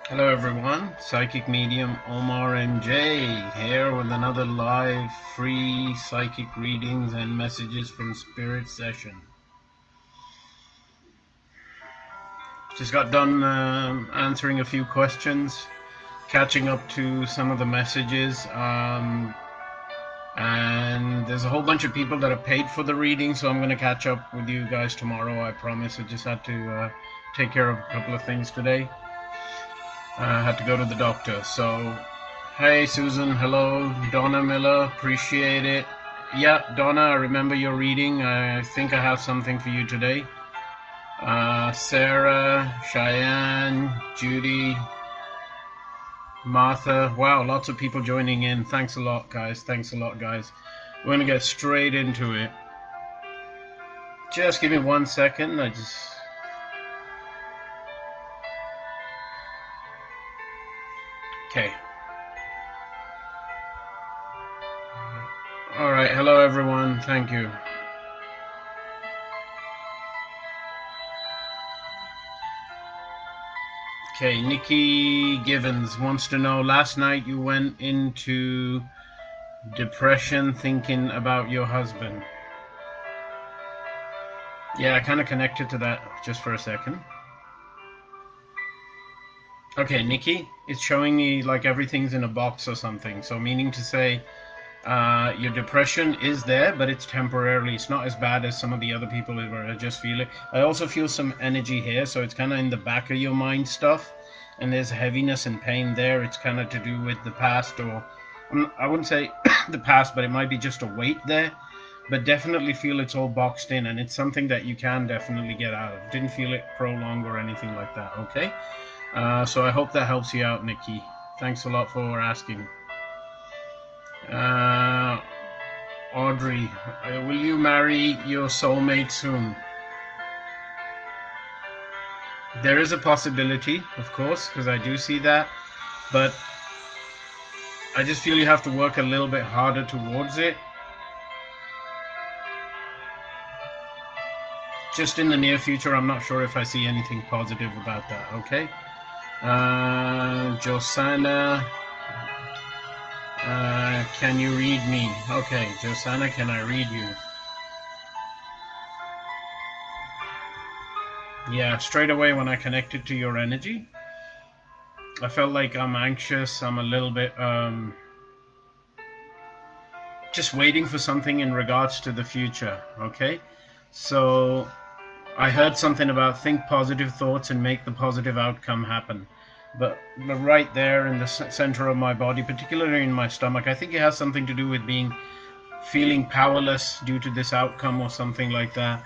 Hello everyone, Psychic Medium Omar MJ here with another live free psychic readings and messages from Spirit session. Just got done answering a few questions, catching up to some of the messages, and there's a whole bunch of people that have paid for the reading, so I'm going to catch up with you guys tomorrow, I promise. I just had to take care of a couple of things today. I had to go to the doctor. So, hey Susan, hello. Donna Miller, appreciate it. Yeah, Donna, I remember your reading. I think I have something for you today. Sarah, Cheyenne, Judy, Martha. Wow, lots of people joining in. Thanks a lot, guys. Thanks a lot, guys. We're going to get straight into it. Just give me 1 second. Okay. All right. Hello, everyone. Thank you. Okay, Nikki Givens wants to know, last night you went into depression thinking about your husband. Yeah, I kind of connected to that just for a second. Okay, Nikki, it's showing me like everything's in a box or something. So meaning to say, your depression is there, but it's temporarily. It's not as bad as some of the other people where I just feel it. I also feel some energy here, so it's kind of in the back of your mind stuff, and there's heaviness and pain there. It's kind of to do with the past, or I wouldn't say the past, but it might be just a weight there. But definitely feel it's all boxed in, and it's something that you can definitely get out of. Didn't feel it prolonged or anything like that, okay? So I hope that helps you out, Nikki. Thanks a lot for asking. Audrey, will you marry your soulmate soon? There is a possibility, of course, because I do see that, but I just feel you have to work a little bit harder towards it. Just in the near future, I'm not sure if I see anything positive about that, okay? Josanna, can you read me? Okay, Josanna, can I read you? Yeah, straight away when I connected to your energy, I felt like I'm anxious. I'm a little bit just waiting for something in regards to the future, okay? So I heard something about think positive thoughts and make the positive outcome happen. But right there in the center of my body, particularly in my stomach, I think it has something to do with feeling powerless due to this outcome or something like that.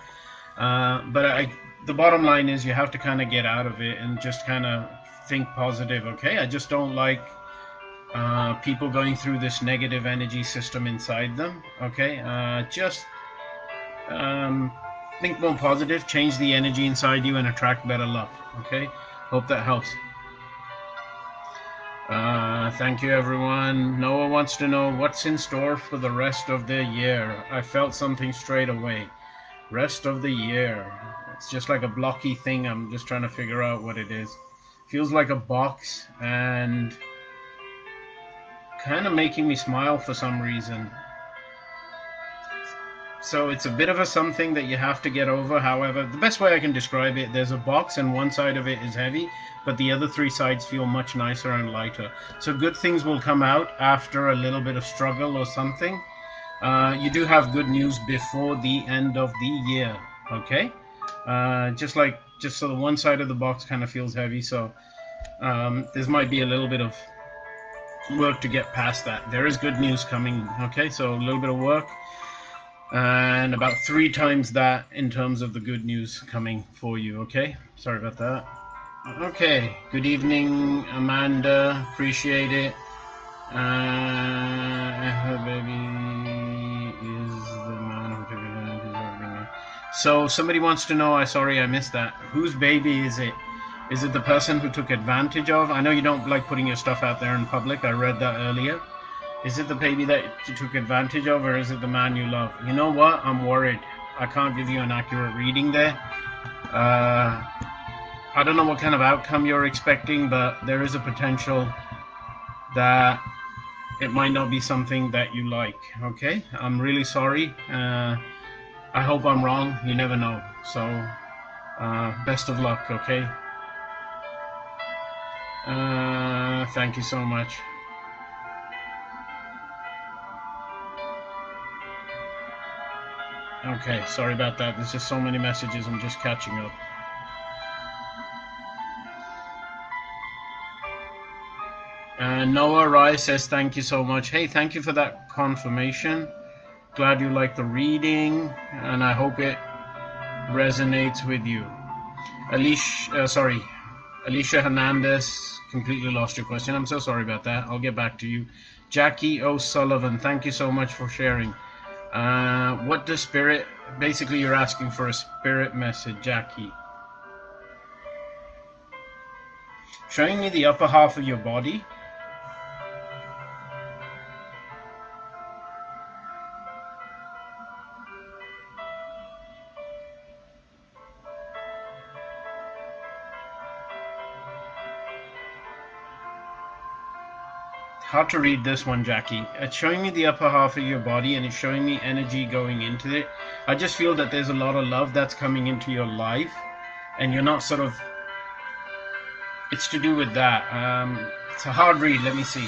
But the bottom line is you have to kind of get out of it and just kind of think positive, okay? I just don't like people going through this negative energy system inside them, okay? Just think more positive, change the energy inside you, and attract better luck, okay? Hope that helps. Thank you, everyone. Noah wants to know what's in store for the rest of the year. I felt something straight away. Rest of the year. It's just like a blocky thing. I'm just trying to figure out what it is. Feels like a box and kind of making me smile for some reason. So it's a bit of a something that you have to get over. However, the best way I can describe it, there's a box and one side of it is heavy, but the other three sides feel much nicer and lighter. So good things will come out after a little bit of struggle or something. You do have good news before the end of the year, okay? Just so the one side of the box kind of feels heavy, so there might be a little bit of work to get past that. There is good news coming, okay? So a little bit of work and about 3 times that in terms of the good news coming for you, okay? Sorry about that. Okay, good evening, Amanda. Appreciate it. Her baby is the man who took advantage of me. So somebody wants to know, sorry I missed that. Whose baby is it? Is it the person who took advantage of? I know you don't like putting your stuff out there in public. I read that earlier. Is it the baby that you took advantage of, or is it the man you love? You know what? I'm worried. I can't give you an accurate reading there. I don't know what kind of outcome you're expecting, but there is a potential that it might not be something that you like. Okay, I'm really sorry. I hope I'm wrong. You never know. So, best of luck. Okay. Thank you so much. Okay, sorry about that. There's just so many messages. I'm just catching up. Noah Rice says thank you so much. Hey, thank you for that confirmation. Glad you like the reading, and I hope it resonates with you. Alicia Hernandez, completely lost your question. I'm so sorry about that. I'll get back to you. Jackie O'Sullivan, thank you so much for sharing. What does spirit, basically you're asking for a spirit message, Jackie. Showing me the upper half of your body. Hard to read this one, Jackie. It's showing me the upper half of your body, and it's showing me energy going into it. I just feel that there's a lot of love that's coming into your life, and you're not sort of... It's to do with that. It's a hard read. Let me see.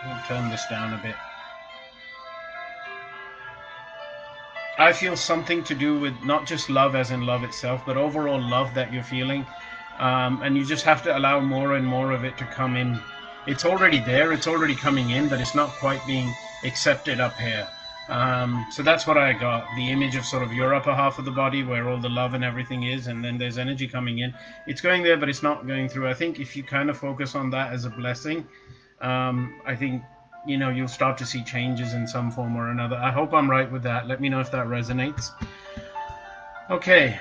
I'll turn this down a bit. I feel something to do with not just love as in love itself, but overall love that you're feeling. And you just have to allow more and more of it to come in. It's already there, it's already coming in, but it's not quite being accepted up here. So that's what I got, the image of sort of your upper half of the body where all the love and everything is, and then there's energy coming in. It's going there, but it's not going through. I think if you kind of focus on that as a blessing, I think, you know, you'll start to see changes in some form or another. I hope I'm right with that. Let me know if that resonates. Okay.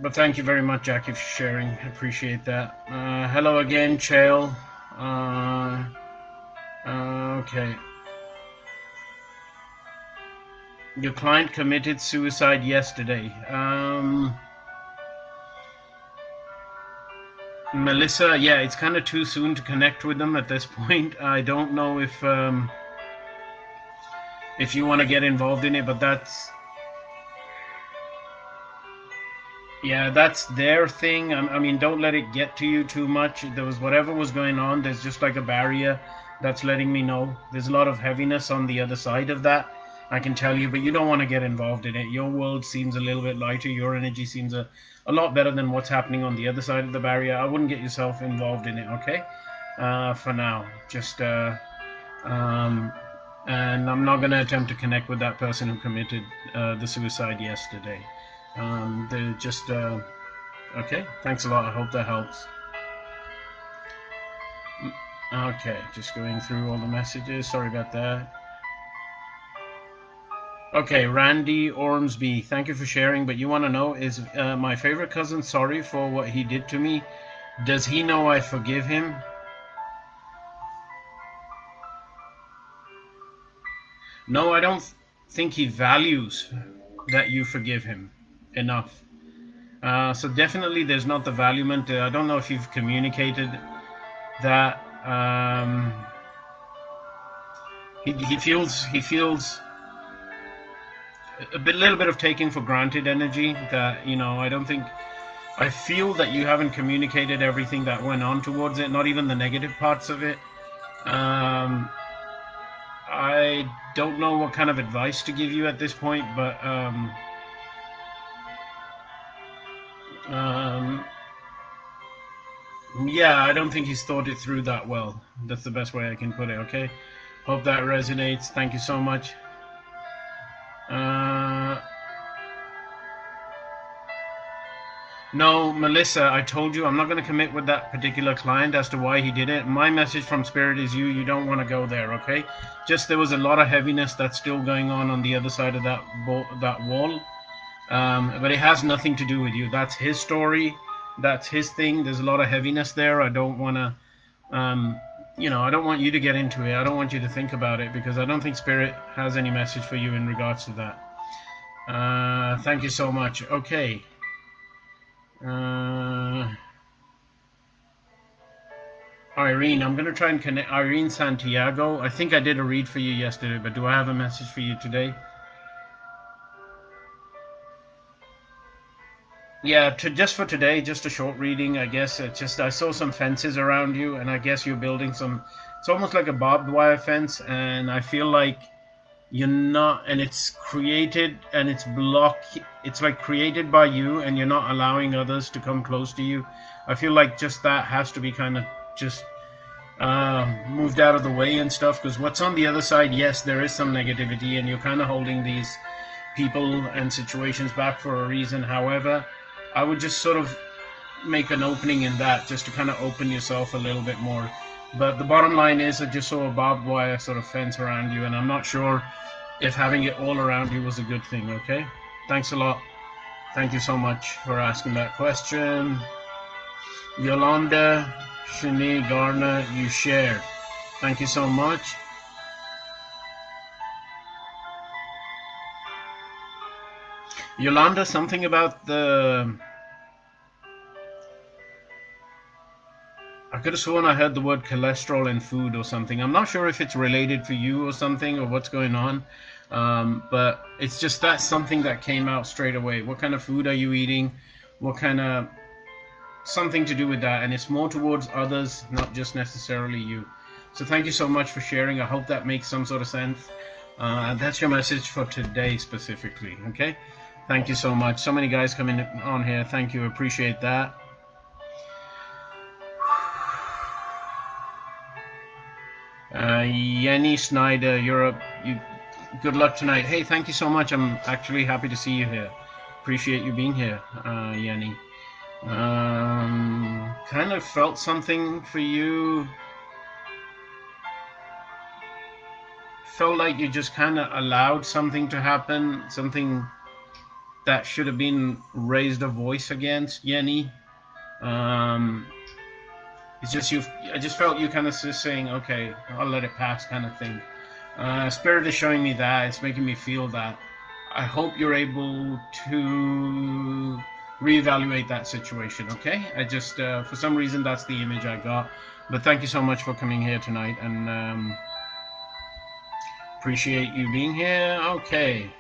But thank you very much, Jackie, for sharing. Appreciate that. Hello again, Chael. Okay. Your client committed suicide yesterday. Melissa, yeah, it's kind of too soon to connect with them at this point. I don't know if you want to get involved in it, but that's... Yeah, that's their thing. I mean, don't let it get to you too much. There was whatever was going on. There's just like a barrier that's letting me know. There's a lot of heaviness on the other side of that, I can tell you, but you don't want to get involved in it. Your world seems a little bit lighter. Your energy seems a lot better than what's happening on the other side of the barrier. I wouldn't get yourself involved in it, okay? For now. Just, and I'm not going to attempt to connect with that person who committed the suicide yesterday. They're just okay, thanks a lot. I hope that helps. Okay, just going through all the messages. Sorry about that. Okay, Randy Ormsby, thank you for sharing. But you want to know, is my favorite cousin sorry for what he did to me? Does he know I forgive him? No, I don't think he values that you forgive him enough. So definitely there's not the valuement. I don't know if you've communicated that. He feels little bit of taking for granted energy that, you know, I feel that you haven't communicated everything that went on towards it, not even the negative parts of it. I don't know what kind of advice to give you at this point, but yeah, I don't think he's thought it through that well. That's the best way I can put it, okay? Hope that resonates. Thank you so much. No, Melissa, I told you I'm not going to commit with that particular client as to why he did it. My message from Spirit is you don't want to go there, okay? Just there was a lot of heaviness that's still going on the other side of that wall. But it has nothing to do with you. That's his story. That's his thing. There's a lot of heaviness there. I don't want to, you know, I don't want you to get into it. I don't want you to think about it because I don't think Spirit has any message for you in regards to that. Thank you so much. Okay. Irene, I'm going to try and connect. Irene Santiago. I think I did a read for you yesterday, but do I have a message for you today? Yeah, just for today, just a short reading, I guess. It's just I saw some fences around you, and I guess you're building some. It's almost like a barbed wire fence, and I feel like you're not, and it's created and it's blocked. It's like created by you, and you're not allowing others to come close to you. I feel like just that has to be kind of just moved out of the way and stuff. Because what's on the other side, yes, there is some negativity, and you're kind of holding these people and situations back for a reason. However, I would just sort of make an opening in that just to kind of open yourself a little bit more. But the bottom line is I just saw a barbed wire sort of fence around you, and I'm not sure if having it all around you was a good thing. Okay, thanks a lot. Thank you so much for asking that question. Yolanda Shanae Garner, you shared. Thank you so much. Yolanda, something about the... I could have sworn I heard the word cholesterol in food or something. I'm not sure if it's related for you or something or what's going on, but it's just that's something that came out straight away. What kind of food are you eating? What kind of... something to do with that, and it's more towards others, not just necessarily you. So thank you so much for sharing. I hope that makes some sort of sense. That's your message for today specifically. Okay, thank you so much. So many guys coming on here. Thank you, appreciate that. Yenny Snyder, Europe. Good luck tonight. Hey, thank you so much. I'm actually happy to see you here. Appreciate you being here, Yenny. Kind of felt something for you. Felt like you just kind of allowed something to happen, something that should have been raised a voice against, Yenny. It's just you. I just felt you kind of just saying, "Okay, I'll let it pass," kind of thing. Spirit is showing me that. It's making me feel that. I hope you're able to reevaluate that situation. Okay? I just, for some reason, that's the image I got. But thank you so much for coming here tonight, and appreciate you being here. Okay.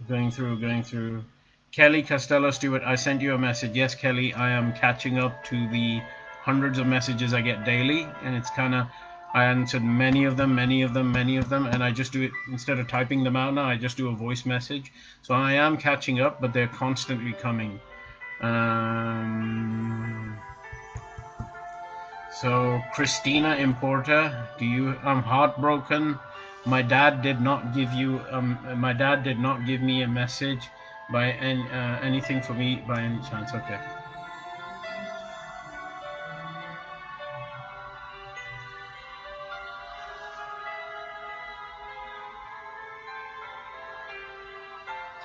Going through. Kelly Costello Stewart, I sent you a message. Yes, Kelly, I am catching up to the hundreds of messages I get daily, and it's kind of, I answered many of them, and I just do it, instead of typing them out now, I just do a voice message. So I am catching up, but they're constantly coming. So Christina Importa, I'm heartbroken. My dad did not give me a message by anything for me by any chance. Okay.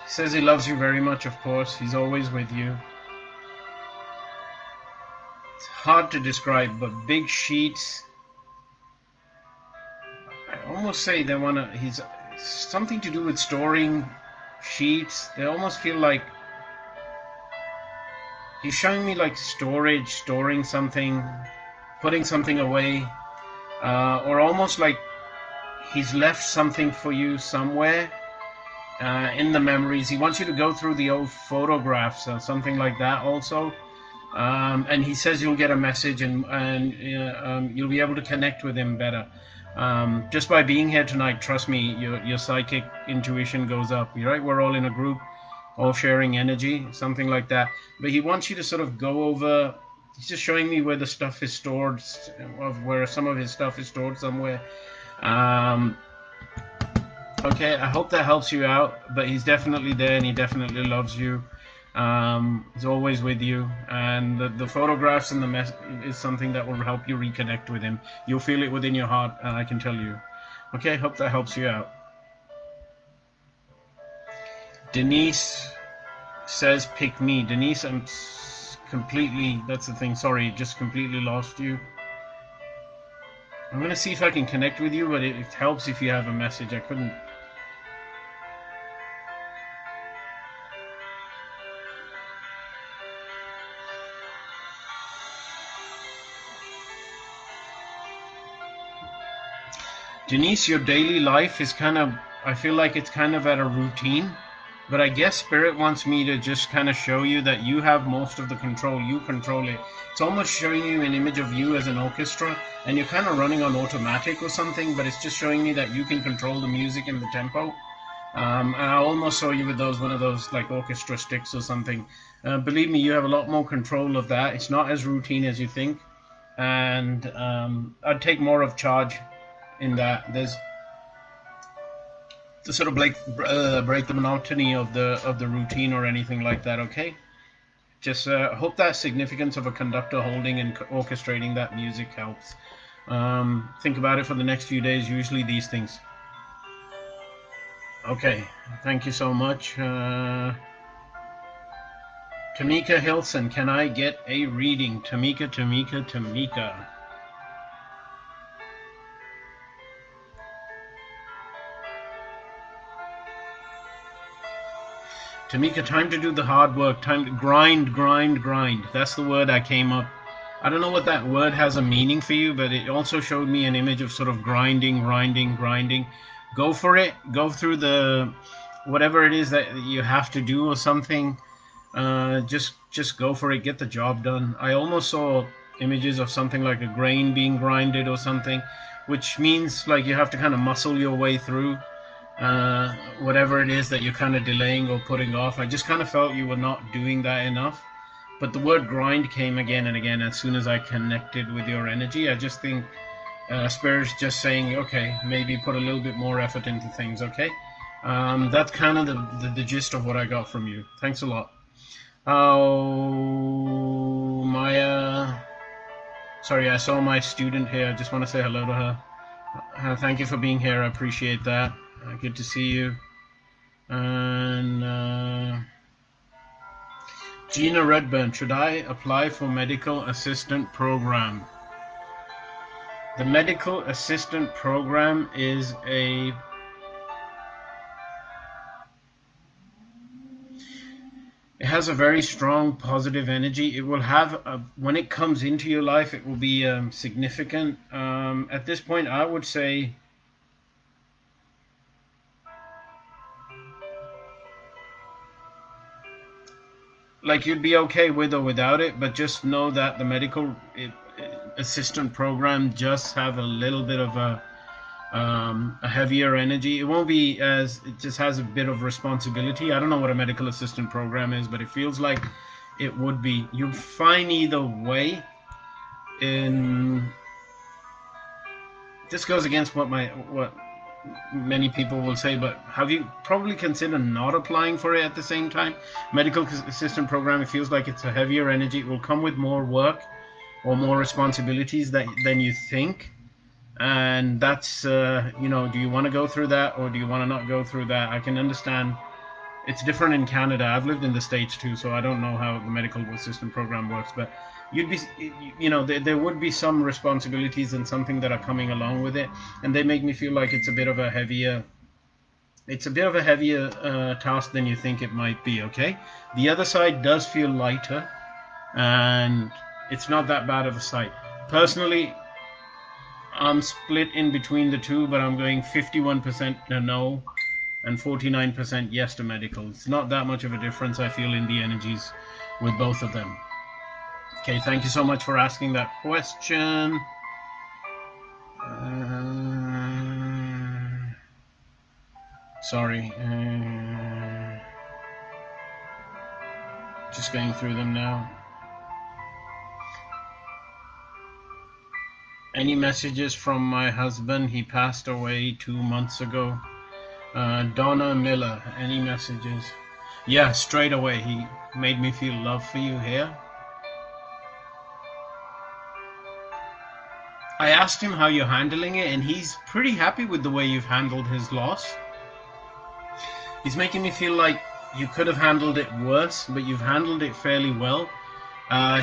He says he loves you very much, of course. He's always with you. It's hard to describe, but big sheets. I almost say he's something to do with storing sheets. They almost feel like he's showing me like storage, storing something, putting something away, or almost like he's left something for you somewhere in the memories. He wants you to go through the old photographs or something like that also. And he says you'll get a message, and you'll be able to connect with him better. Just by being here tonight, trust me, your psychic intuition goes up. Right? We're all in a group, all sharing energy, something like that. But he wants you to sort of go over. He's just showing me where the stuff is stored, where some of his stuff is stored somewhere. Okay, I hope that helps you out. But he's definitely there, and he definitely loves you. He's always with you, and the photographs and the mess is something that will help you reconnect with him. You'll feel it within your heart, I can tell you. Okay, hope that helps you out. Denise says pick me. Denise, I'm completely, that's the thing, sorry, just completely lost you. I'm going to see if I can connect with you, but it helps if you have a message. I couldn't. Denise, your daily life is kind of, I feel like it's kind of at a routine, but I guess Spirit wants me to just kind of show you that you have most of the control. You control it. It's almost showing you an image of you as an orchestra, and you're kind of running on automatic or something, but it's just showing me that you can control the music and the tempo. And I almost saw you with one of those like orchestra sticks or something. Believe me, you have a lot more control of that. It's not as routine as you think, and I'd take more of charge in that. There's to sort of break the monotony of the routine or anything like that. Okay, just hope that significance of a conductor holding and orchestrating that music helps. Think about it for the next few days. Usually these things. Okay, thank you so much. Tamika Hilson, can I get a reading? Tamika. Tamika, time to do the hard work. Time to grind. That's the word I came up. I don't know what that word has a meaning for you, but it also showed me an image of sort of grinding. Go for it. Go through the whatever it is that you have to do or something. Just go for it. Get the job done. I almost saw images of something like a grain being grinded or something, which means like you have to kind of muscle your way through whatever it is that you're kind of delaying or putting off. I just kind of felt you were not doing that enough. But the word grind came again and again as soon as I connected with your energy. I just think Spirit's just saying, okay, maybe put a little bit more effort into things, okay? That's kind of the gist of what I got from you. Thanks a lot. Oh, Maya. Sorry, I saw my student here. I just want to say hello to her. Thank you for being here. I appreciate that. Good to see you. And Gina Redburn, should I apply for medical assistant program? The medical assistant program is it has a very strong positive energy. It will have, when it comes into your life, it will be significant. At this point, I would say like you'd be okay with or without it, but just know that the medical assistant program just have a little bit of a heavier energy. It won't be as, it just has a bit of responsibility. I don't know what a medical assistant program is, but it feels like it would be. You'll find either way. This goes against what many people will say, but have you probably considered not applying for it at the same time? Medical assistant program, it feels like it's a heavier energy. It will come with more work or more responsibilities than you think. And that's, do you want to go through that or do you want to not go through that? I can understand it's different in Canada. I've lived in the States too, so I don't know how the medical assistant program works, but there would be some responsibilities and something that are coming along with it, and they make me feel like it's a bit of a heavier task than you think it might be. Okay, the other side does feel lighter, and it's not that bad of a sight. Personally, I'm split in between the two, but I'm going 51% no and 49% yes to medical. It's not that much of a difference, I feel, in the energies with both of them. Okay, thank you so much for asking that question. Sorry. Just going through them now. Any messages from my husband? He passed away 2 months ago. Donna Miller, any messages? Yeah, straight away. He made me feel love for you here. I asked him how you're handling it, and he's pretty happy with the way you've handled his loss. He's making me feel like you could have handled it worse, but you've handled it fairly well.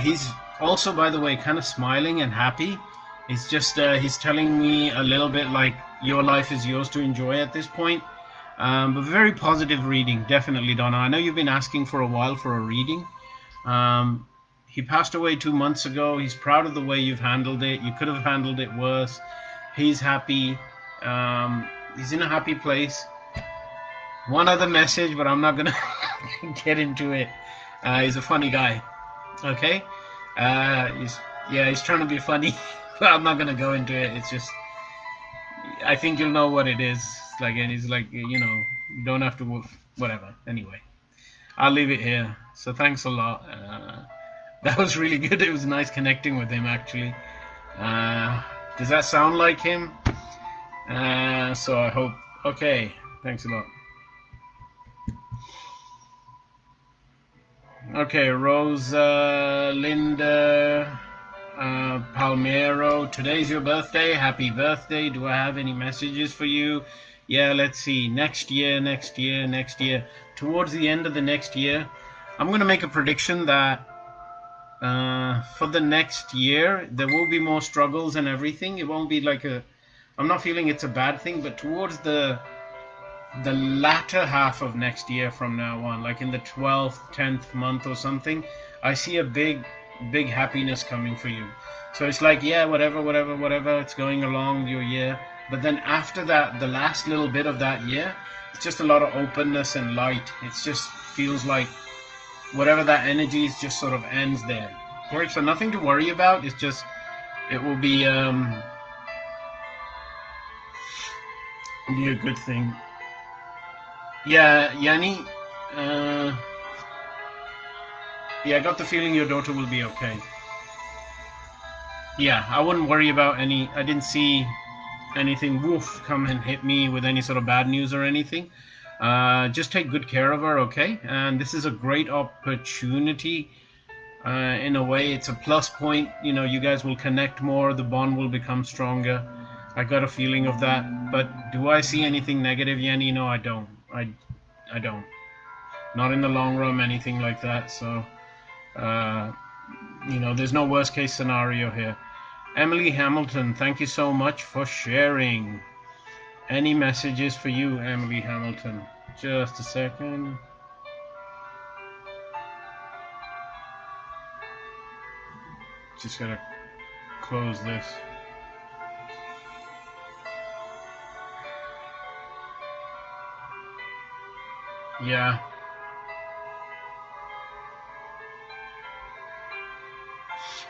He's also, by the way, kind of smiling and happy. It's just he's telling me a little bit like your life is yours to enjoy at this point. But very positive reading, definitely, Donna. I know you've been asking for a while for a reading. He passed away 2 months ago. He's proud of the way you've handled it. You could have handled it worse. He's happy. He's in a happy place. One other message, but I'm not gonna get into it. He's a funny guy. Okay. He's trying to be funny, but I'm not gonna go into it. It's just, I think you'll know what it is. Like, and he's like, you don't have to, whatever. Anyway, I'll leave it here. So thanks a lot. That was really good. It was nice connecting with him, actually. Does that sound like him? So I hope. Okay. Thanks a lot. Okay, Rosa, Linda, Palmero. Today's your birthday. Happy birthday. Do I have any messages for you? Yeah, let's see. Next year. Towards the end of the next year, I'm going to make a prediction that for the next year, there will be more struggles and everything. It won't be like I'm not feeling it's a bad thing, but towards the latter half of next year from now on, like in the 12th, 10th month or something, I see a big happiness coming for you. So it's like, yeah, whatever, it's going along your year. But then after that, the last little bit of that year, it's just a lot of openness and light. It just feels like whatever that energy is just sort of ends there. Right? So nothing to worry about. It's just, it will be a good thing. Yeah, Yanni. Yeah, I got the feeling your daughter will be okay. Yeah, I wouldn't worry about any. I didn't see anything come and hit me with any sort of bad news or anything. Just take good care of her, okay? And this is a great opportunity. In a way, it's a plus point. You guys will connect more. The bond will become stronger. I got a feeling of that. But do I see anything negative, Yanni? No, I don't. I don't. Not in the long run, anything like that. So, there's no worst case scenario here. Emily Hamilton, thank you so much for sharing. Any messages for you, Emily Hamilton? Just a second. Just gotta close this. Yeah.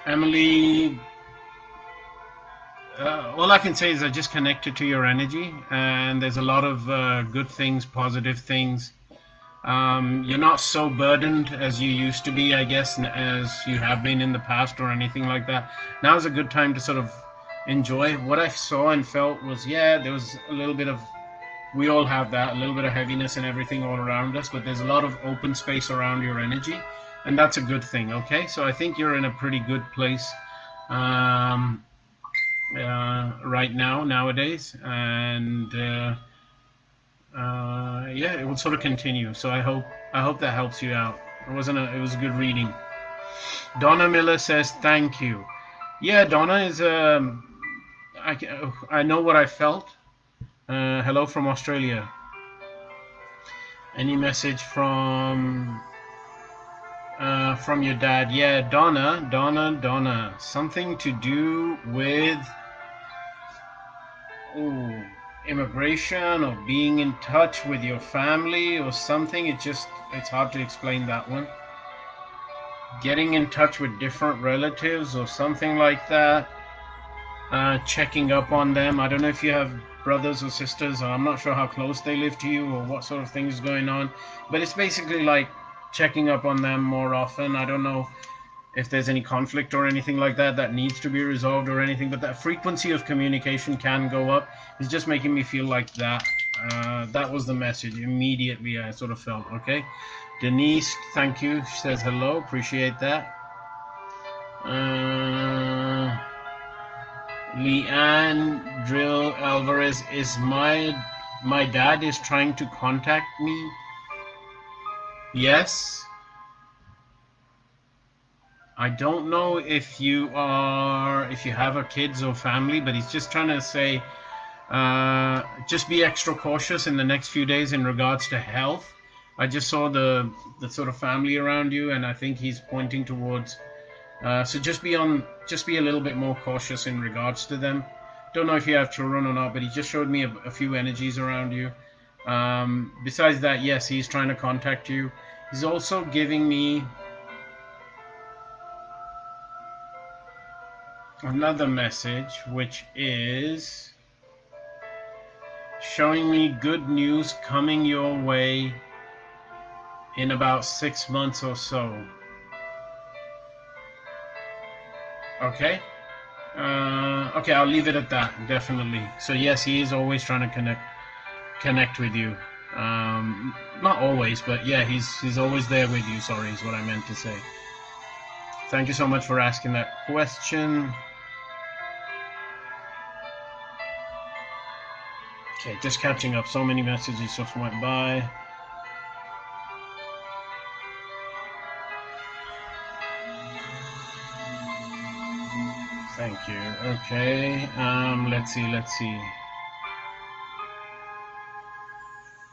Emily, all I can say is I just connected to your energy, and there's a lot of good things, positive things. You're not so burdened as you used to be, I guess, as you have been in the past or anything like that. Now is a good time to sort of enjoy. What I saw and felt was, yeah, there was a little bit of, we all have that, a little bit of heaviness and everything all around us, but there's a lot of open space around your energy, and that's a good thing, okay? So I think you're in a pretty good place right now, nowadays, and yeah, it will sort of continue. So I hope that helps you out. It was a good reading. Donna Miller says thank you. Yeah, Donna is I know what I felt. Hello from Australia. Any message from your dad? Yeah, Donna. Something to do with immigration or being in touch with your family or something. It's hard to explain that one. Getting in touch with different relatives or something like that. Checking up on them. I don't know if you have brothers or sisters, or I'm not sure how close they live to you or what sort of thing is going on, but it's basically like checking up on them more often. I don't know if there's any conflict or anything like that needs to be resolved or anything, but that frequency of communication can go up. It's just making me feel like that. That was the message immediately. I sort of felt okay. Denise, thank you. She says hello. Appreciate that. Leanne Drill Alvarez, is my dad is trying to contact me. Yes. I don't know if you have a kids or family, but he's just trying to say, just be extra cautious in the next few days in regards to health. I just saw the sort of family around you, and I think he's pointing towards. So just be a little bit more cautious in regards to them. Don't know if you have children or not, but he just showed me a few energies around you. Besides that, yes, he's trying to contact you. He's also giving me another message, which is showing me good news coming your way in about 6 months or so. Okay? Okay, I'll leave it at that, definitely. So yes, he is always trying to connect with you. Not always, but yeah, he's always there with you, sorry, is what I meant to say. Thank you so much for asking that question. Okay, just catching up. So many messages just went by. Thank you. Okay, let's see.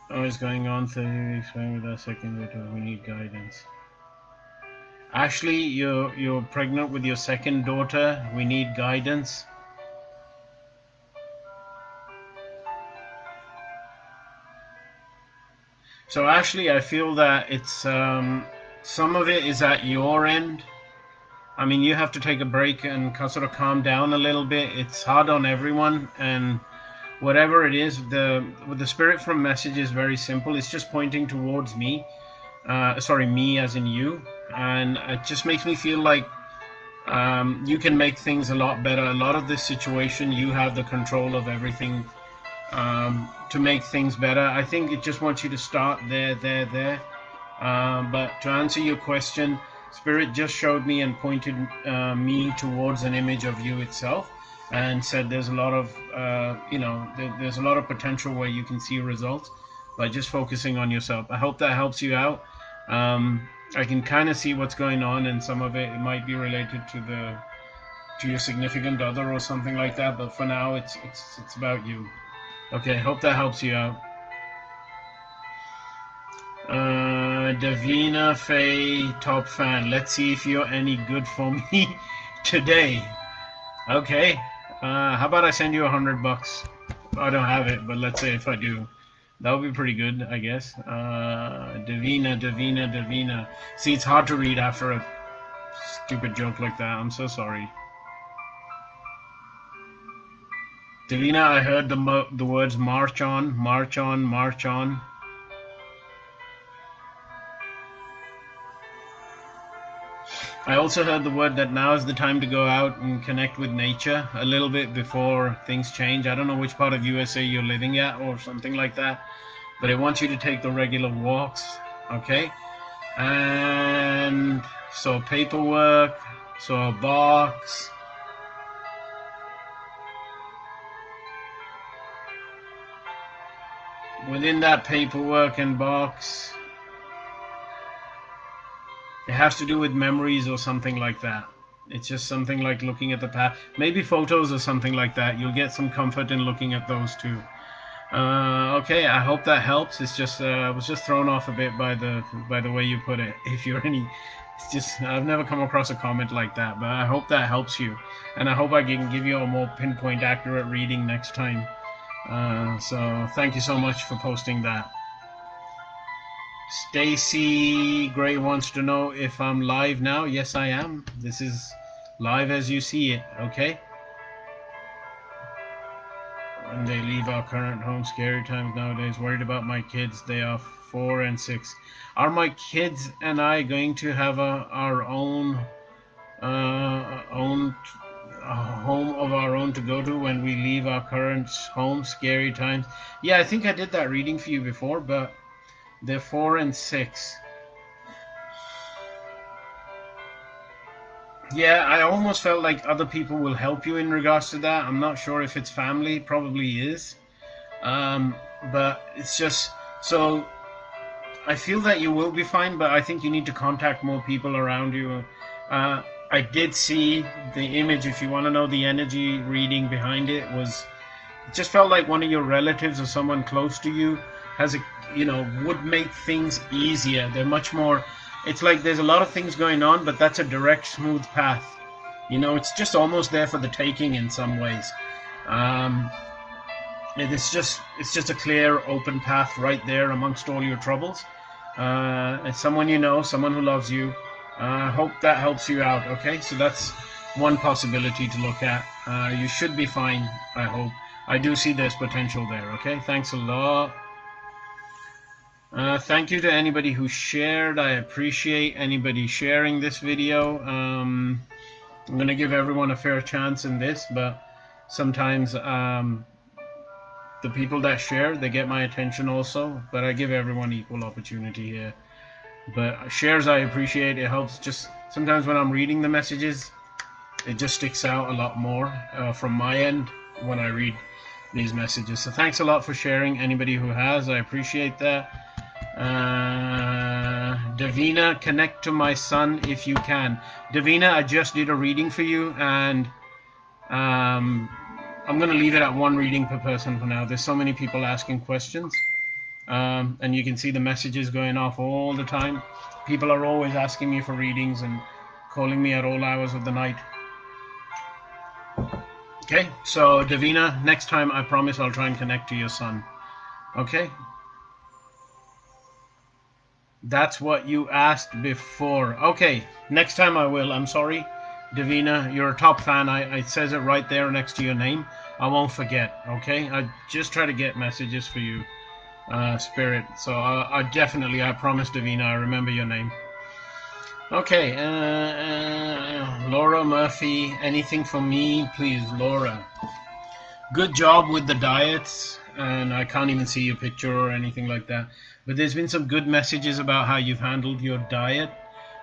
Oh, it's going on 30 weeks with our second daughter. We need guidance. Ashley, you're pregnant with your second daughter. We need guidance. So Ashley, I feel that it's some of it is at your end. I mean, you have to take a break and sort of calm down a little bit. It's hard on everyone, and whatever it is, the spirit from message is very simple. It's just pointing towards me. Sorry, me as in you, and it just makes me feel like you can make things a lot better. A lot of this situation, you have the control of everything to make things better. I think it just wants you to start there. But to answer your question, Spirit just showed me and pointed me towards an image of you itself, and said there's a lot of there's a lot of potential where you can see results by just focusing on yourself. I hope that helps you out. I can kind of see what's going on, and some of it might be related to your significant other or something like that. But for now, it's about you. Okay, hope that helps you out. Davina Faye, top fan. Let's see if you're any good for me today. Okay. How about I send you $100? I don't have it, but let's say if I do, that would be pretty good, I guess. Davina. See, it's hard to read after a stupid joke like that. I'm so sorry. Davina, I heard the words march on, march on, march on. I also heard the word that now is the time to go out and connect with nature a little bit before things change. I don't know which part of USA you're living at or something like that, but it wants you to take the regular walks, okay? And so paperwork, so a box. Within that paperwork and box, it has to do with memories or something like that. It's just something like looking at the past. Maybe photos or something like that. You'll get some comfort in looking at those too. Okay, I hope that helps. It's just I was just thrown off a bit by the way you put it. If you're any, it's just I've never come across a comment like that. But I hope that helps you, and I hope I can give you a more pinpoint, accurate reading next time. So thank you so much for posting that. Stacy Gray wants to know if I'm live now. Yes, I am. This is live as you see it, okay? When they leave our current home, scary times nowadays. Worried about my kids. They are 4 and 6. Are my kids and I going to have our own home of our own to go to when we leave our current home? Scary times. Yeah, I think I did that reading for you before, but they're 4 and 6. Yeah, I almost felt like other people will help you in regards to that. I'm not sure if it's family, probably is. But it's just, so I feel that you will be fine, but I think you need to contact more people around you. I did see the image, if you want to know the energy reading behind it, it just felt like one of your relatives or someone close to you has would make things easier. They're much more, it's like there's a lot of things going on, but that's a direct, smooth path. It's just almost there for the taking in some ways. It's just a clear, open path right there amongst all your troubles. And someone you know, someone who loves you. Hope that helps you out. Okay, so that's one possibility to look at. You should be fine, I hope. I do see there's potential there. Okay, thanks a lot. Thank you to anybody who shared. I appreciate anybody sharing this video. I'm going to give everyone a fair chance in this, but sometimes the people that share, they get my attention also, but I give everyone equal opportunity here. But shares I appreciate. It helps. Just sometimes when I'm reading the messages, it just sticks out a lot more from my end when I read these messages. So thanks a lot for sharing, anybody who has. I appreciate that. Davina, connect to my son if you can. Davina, I just did a reading for you, and I'm going to leave it at one reading per person for now. There's so many people asking questions, and you can see the messages going off all the time. People are always asking me for readings and calling me at all hours of the night. Okay, so Davina, next time I promise I'll try and connect to your son. Okay? That's what you asked before. Okay, next time I will. I'm sorry, Davina. You're a top fan. It says it right there next to your name. I won't forget. Okay, I just try to get messages for you, Spirit. So I definitely, I promise, Davina, I remember your name. Okay, Laura Murphy. Anything for me, please, Laura? Good job with the diets, and I can't even see your picture or anything like that. But there's been some good messages about how you've handled your diet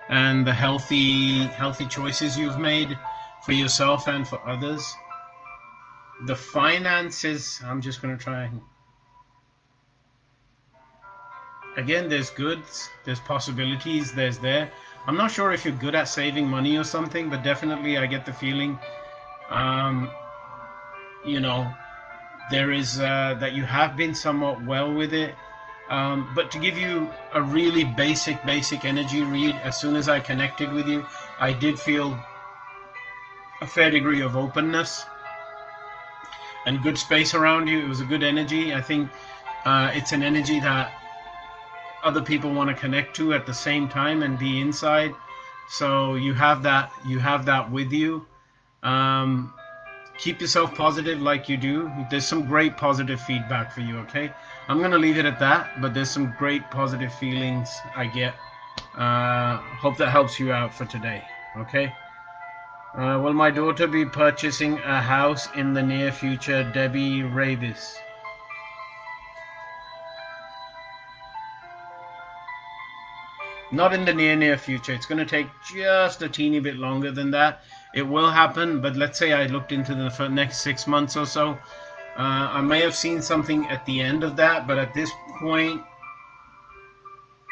and the healthy choices you've made for yourself and for others. The finances, I'm just going to try. Again, there's goods, there's possibilities, there's there. I'm not sure if you're good at saving money or something, but definitely I get the feeling, you know, there is that you have been somewhat well with it. But to give you a really basic energy read, as soon as I connected with you, I did feel a fair degree of openness and good space around you. It was a good energy. I think it's an energy that other people want to connect to at the same time and be inside. So you have that with you. Keep yourself positive like you do. There's some great positive feedback for you, okay? I'm going to leave it at that, but there's some great positive feelings I get. Hope that helps you out for today, okay? Will my daughter be purchasing a house in the near future? Debbie Ravis. Not in the near future. It's going to take just a teeny bit longer than that. It will happen, but let's say I looked into the next 6 months or so. I may have seen something at the end of that, but at this point,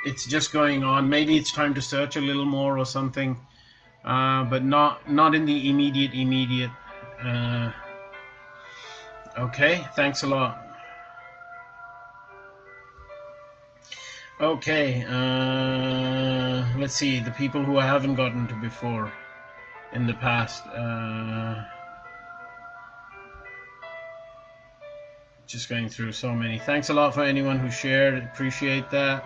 it's just going on. Maybe it's time to search a little more or something, but not in the immediate. Okay, thanks a lot. Okay, let's see, the people who I haven't gotten to before in the past. Just going through so many. Thanks a lot for anyone who shared. Appreciate that.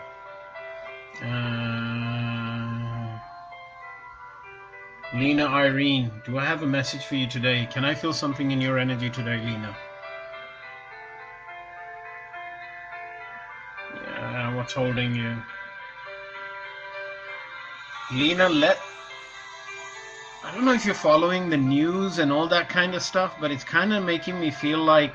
Lena Irene, do I have a message for you today? Can I feel something in your energy today, Lena? Yeah, what's holding you? Lena, I don't know if you're following the news and all that kind of stuff, but it's kind of making me feel like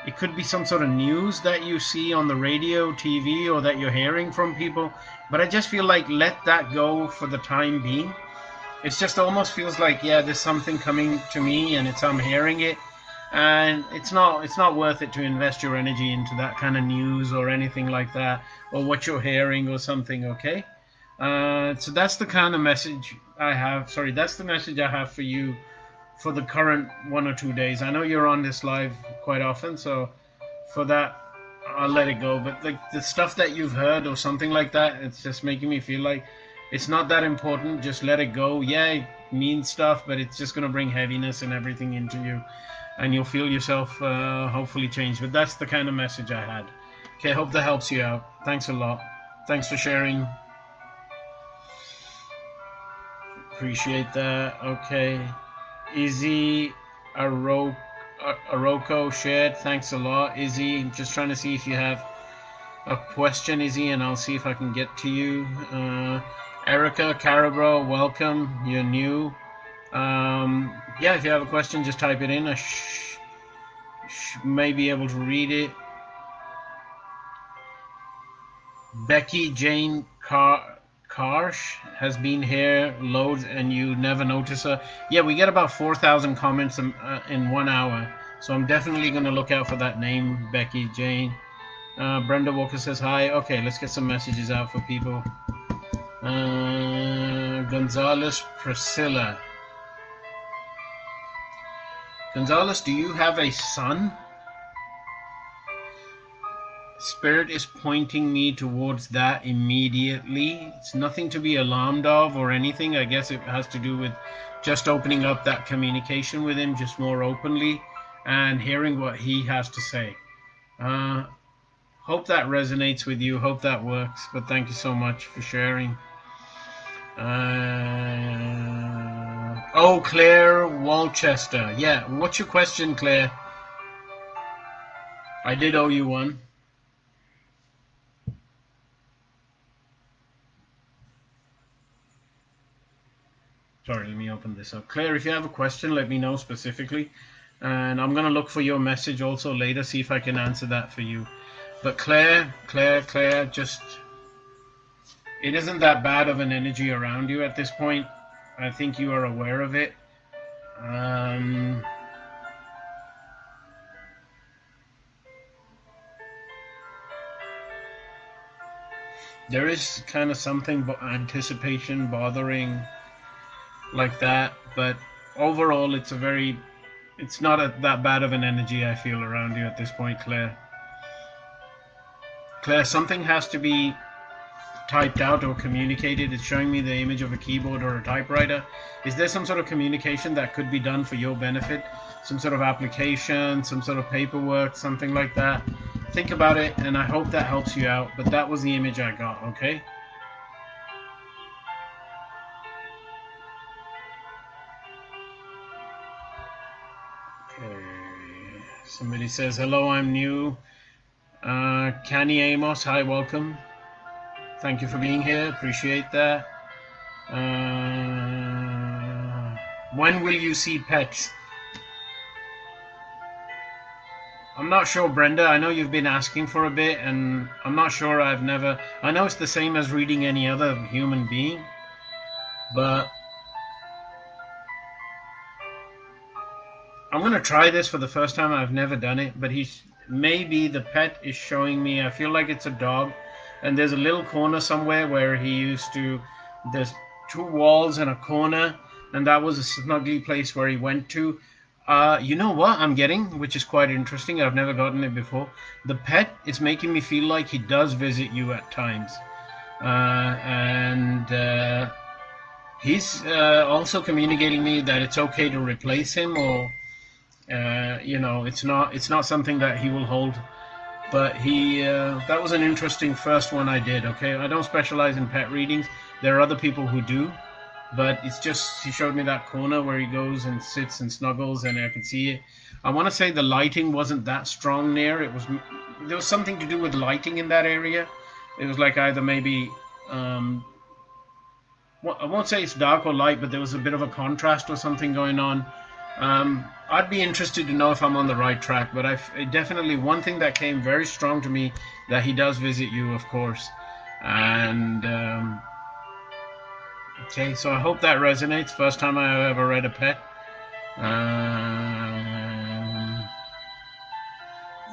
it could be some sort of news that you see on the radio, TV, or that you're hearing from people. But I just feel like let that go for the time being. It just almost feels like, yeah, there's something coming to me and I'm hearing it. And it's not worth it to invest your energy into that kind of news or anything like that, or what you're hearing or something, okay? So that's the kind of message I have. Sorry, that's the message I have for you for the current 1 or 2 days. I know you're on this live quite often, so for that, I'll let it go. But like the stuff that you've heard or something like that, it's just making me feel like it's not that important. Just let it go. Yeah, it means stuff, but it's just going to bring heaviness and everything into you. and you'll feel yourself hopefully change. But that's the kind of message I had. Okay, hope that helps you out. Thanks a lot. Thanks for sharing. Appreciate that. Okay. Izzy Aroko shared. Thanks a lot, Izzy. I'm just trying to see if you have a question, Izzy, and I'll see if I can get to you. Erica Carabro, welcome. You're new. Yeah, if you have a question, just type it in. I may be able to read it. Becky Jane Karsh has been here loads and you never notice her. Yeah, we get about 4,000 comments in 1 hour. So I'm definitely going to look out for that name, Becky Jane. Brenda Walker says hi. Okay, let's get some messages out for people. Gonzalez Priscilla. Gonzalez, do you have a son? Spirit is pointing me towards that immediately. It's nothing to be alarmed of or anything. I guess it has to do with just opening up that communication with him just more openly and hearing what he has to say. Hope that resonates with you. Hope that works. But thank you so much for sharing. Oh, Claire Walchester. Yeah, what's your question, Claire? I did owe you one. Sorry, let me open this up. Claire, if you have a question, let me know specifically. And I'm going to look for your message also later, see if I can answer that for you. But Claire, just... It isn't that bad of an energy around you at this point. I think you are aware of it. There is kind of something anticipation bothering like that, but overall it's not that bad of an energy I feel around you at this point, Claire. Claire, something has to be typed out or communicated. It's showing me the image of a keyboard or a typewriter. Is there some sort of communication that could be done for your benefit? Some sort of application, some sort of paperwork, something like that? Think about it, and I hope that helps you out. But that was the image I got, okay? Okay. Somebody says, hello, I'm new. Canny Amos, hi, welcome. Thank you for being here. Appreciate that. When will you see pets? I'm not sure, Brenda. I know you've been asking for a bit, and I'm not sure. I know it's the same as reading any other human being, but I'm going to try this for the first time. I've never done it, but maybe the pet is showing me. I feel like it's a dog, and there's a little corner somewhere where there's 2 walls and a corner, and that was a snuggly place where he went to. You know what I'm getting, which is quite interesting. I've never gotten it before. The pet is making me feel like he does visit you at times. And he's also communicating me that it's okay to replace him, or it's not something that he will hold. But that was an interesting first one I did. Okay, I don't specialize in pet readings. There are other people who do. But it's just, he showed me that corner where he goes and sits and snuggles, and I could see it. I want to say the lighting wasn't that strong there. There was something to do with lighting in that area. It was like either maybe, I won't say it's dark or light, but there was a bit of a contrast or something going on. I'd be interested to know if I'm on the right track, but definitely one thing that came very strong to me, that he does visit you, of course. And... okay, so I hope that resonates. First time I ever read a pet.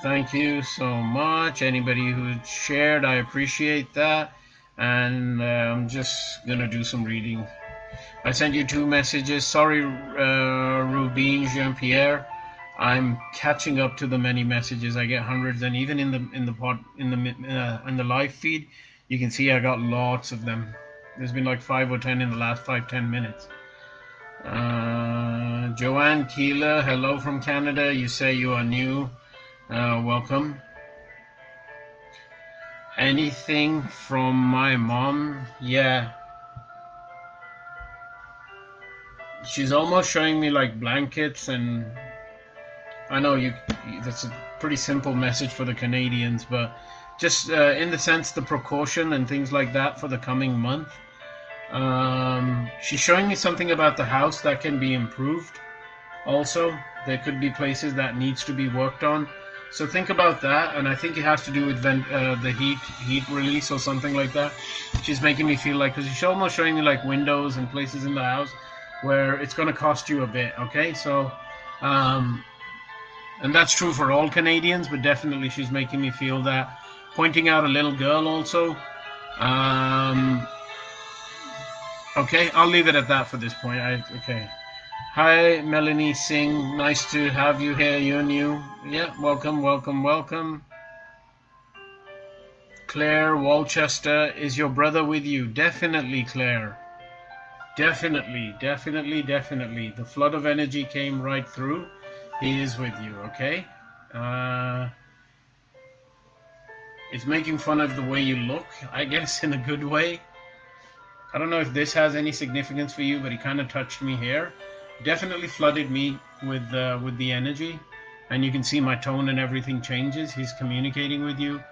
Thank you so much. Anybody who shared, I appreciate that. And I'm just going to do some reading. I sent you 2 messages. Sorry, Rubin Jean-Pierre. I'm catching up to the many messages. I get hundreds, and even in the live feed, you can see I got lots of them. There's been like 5 or 10 in the last 5-10 minutes. Joanne Keeler, hello from Canada. You say you are new. Welcome. Anything from my mom? Yeah. She's almost showing me like blankets, and I know that's a pretty simple message for the Canadians, but just in the sense the precaution and things like that for the coming month. She's showing me something about the house that can be improved. Also, there could be places that needs to be worked on. So think about that, and I think it has to do with the heat release or something like that. She's making me feel like, because she's almost showing me like windows and places in the house where it's going to cost you a bit. Okay, so and that's true for all Canadians, but definitely she's making me feel that. Pointing out a little girl also. Okay, I'll leave it at that for this point. Okay. Hi, Melanie Singh. Nice to have you here. You're new. Yeah, welcome, welcome, welcome. Claire Walchester, is your brother with you? Definitely, Claire. Definitely, definitely, definitely. The flood of energy came right through. He is with you, okay? It's making fun of the way you look, I guess, in a good way. I don't know if this has any significance for you, but he kind of touched me here. Definitely flooded me with the energy, and you can see my tone and everything changes. He's communicating with you.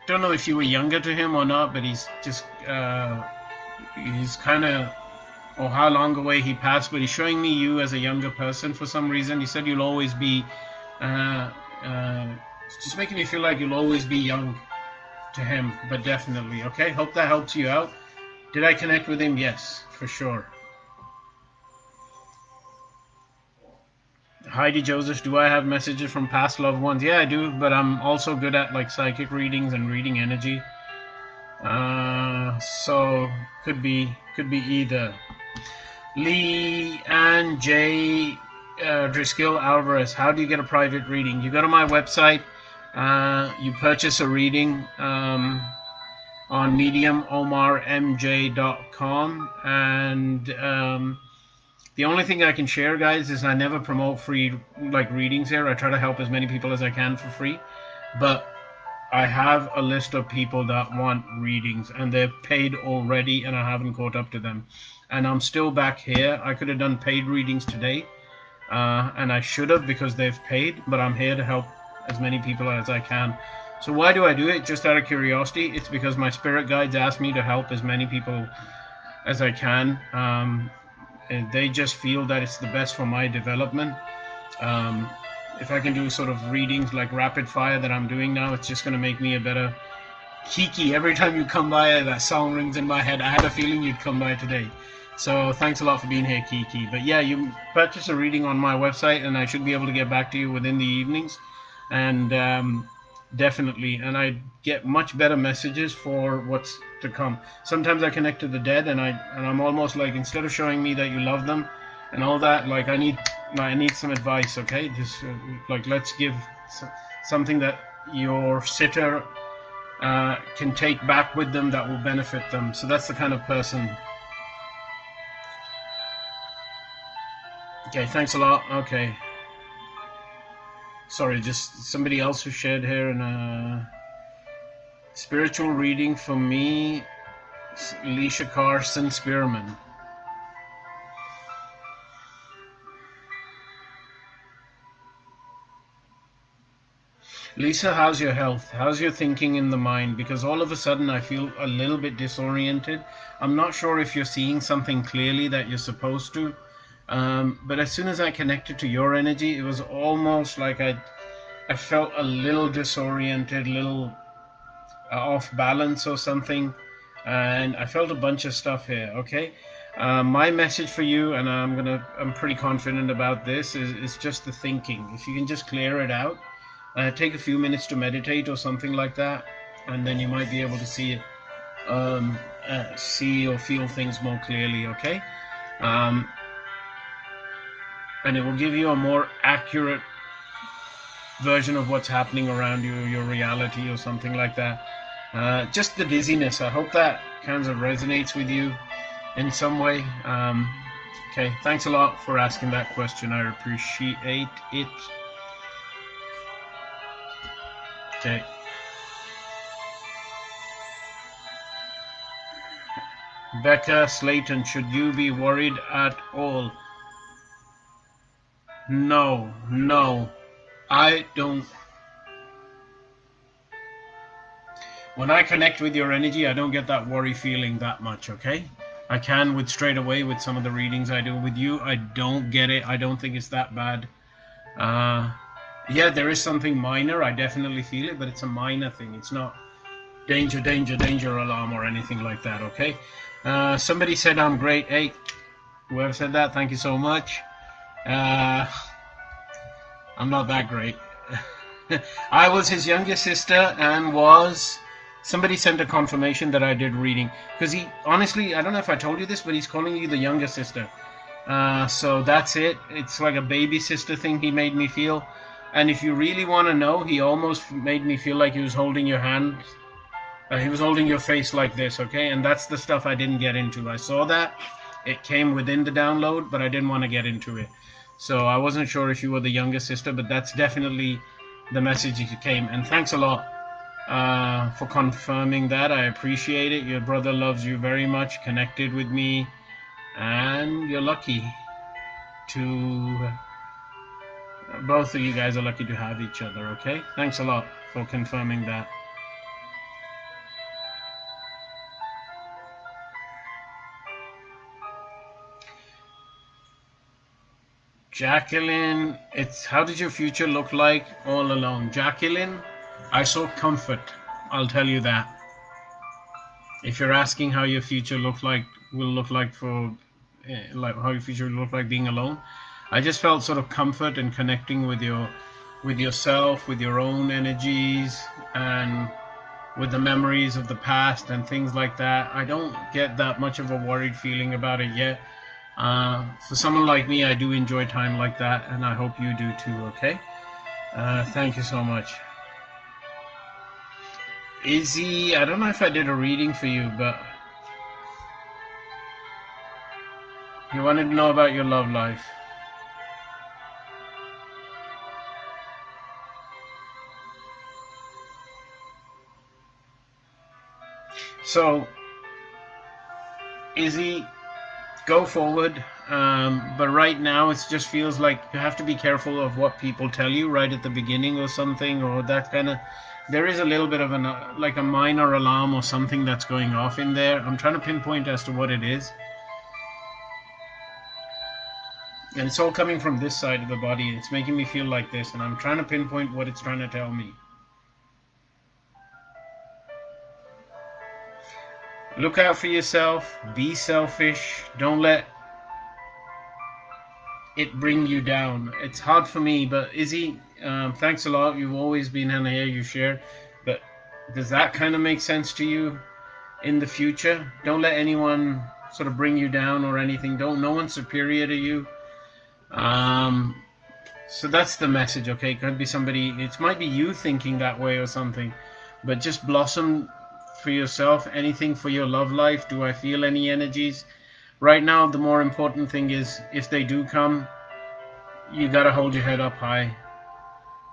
Don't know if you were younger to him or not, but he's just he's kind of, or how long away he passed, but he's showing me you as a younger person for some reason. He said you'll always be it's just making me feel like you'll always be young to him, but definitely. Okay, hope that helps you out. Did I connect with him? Yes, for sure. Heidi Joseph, do I have messages from past loved ones? Yeah, I do, but I'm also good at like psychic readings and reading energy. So could be either. Lee and J. Driscoll Alvarez, how do you get a private reading? You go to my website, you purchase a reading on Medium, omarmj.com, and the only thing I can share, guys, is I never promote free like readings here. I try to help as many people as I can for free, but I have a list of people that want readings, and they're paid already, and I haven't caught up to them. And I'm still back here. I could have done paid readings today, and I should have because they've paid, but I'm here to help as many people as I can. So why do I do it? Just out of curiosity. It's because my spirit guides ask me to help as many people as I can. And they just feel that it's the best for my development. If I can do sort of readings like rapid fire that I'm doing now, it's just going to make me a better Kiki. Every time you come by, that song rings in my head. I had a feeling you'd come by today. So thanks a lot for being here, Kiki. But yeah, you purchase a reading on my website, and I should be able to get back to you within the evenings. And definitely, and I get much better messages for what's to come. Sometimes I connect to the dead, and I'm almost like, instead of showing me that you love them and all that, like I need some advice. Okay, just like let's give something that your sitter can take back with them that will benefit them. So that's the kind of person. Okay, thanks a lot. Okay. Sorry, just somebody else who shared here, and spiritual reading for me, Alicia Carson Spearman. Lisa, how's your health? How's your thinking in the mind? Because all of a sudden I feel a little bit disoriented. I'm not sure if you're seeing something clearly that you're supposed to. But as soon as I connected to your energy, it was almost like I felt a little disoriented, little off balance or something, and I felt a bunch of stuff here. Okay, my message for you, and I'm pretty confident about this, is just the thinking. If you can just clear it out, take a few minutes to meditate or something like that, and then you might be able to see it, see or feel things more clearly. Okay. And it will give you a more accurate version of what's happening around you, your reality or something like that. Just the dizziness. I hope that kind of resonates with you in some way. Okay, thanks a lot for asking that question. I appreciate it. Okay. Becca Slayton, should you be worried at all? No. I don't. When I connect with your energy, I don't get that worry feeling that much, okay? I can with straight away with some of the readings I do with you. I don't get it. I don't think it's that bad. Yeah, there is something minor. I definitely feel it, but it's a minor thing. It's not danger, danger, danger alarm or anything like that, okay? Somebody said I'm great. Hey, whoever said that, thank you so much. I'm not that great. I was his younger sister and was... Somebody sent a confirmation that I did reading. Because he, honestly, I don't know if I told you this, but he's calling you the younger sister. So that's it. It's like a baby sister thing he made me feel. And if you really want to know, he almost made me feel like he was holding your hand. He was holding your face like this, okay? And that's the stuff I didn't get into. I saw that. It came within the download, but I didn't want to get into it. So I wasn't sure if you were the younger sister, but that's definitely the message that came. And thanks a lot for confirming that. I appreciate it. Your brother loves you very much, connected with me, and you're lucky to... Both of you guys are lucky to have each other, okay? Thanks a lot for confirming that. Jacqueline, it's how did your future look like all along? Jacqueline, I saw comfort. I'll tell you that. If you're asking how your future will look like for, like how your future will look like being alone, I just felt sort of comfort and connecting with yourself, with your own energies, and with the memories of the past and things like that. I don't get that much of a worried feeling about it yet. For someone like me, I do enjoy time like that, and I hope you do too, okay? Thank you so much. Izzy, I don't know if I did a reading for you, but you wanted to know about your love life. So, Izzy, go forward, but right now it just feels like you have to be careful of what people tell you right at the beginning or something, or that kind of... There is a little bit of like a minor alarm or something that's going off in there. I'm trying to pinpoint as to what it is. And it's all coming from this side of the body. It's making me feel like this, and I'm trying to pinpoint what it's trying to tell me. Look out for yourself. Be selfish. Don't let it bring you down. It's hard for me, but Izzy, thanks a lot. You've always been in here, you share. But does that kind of make sense to you in the future? Don't let anyone sort of bring you down or anything. No one's superior to you. So that's the message, okay? It could be somebody, it might be you thinking that way or something, but just blossom for yourself. Anything for your love life. Do I feel any energies? Right now, the more important thing is, if they do come, you gotta hold your head up high,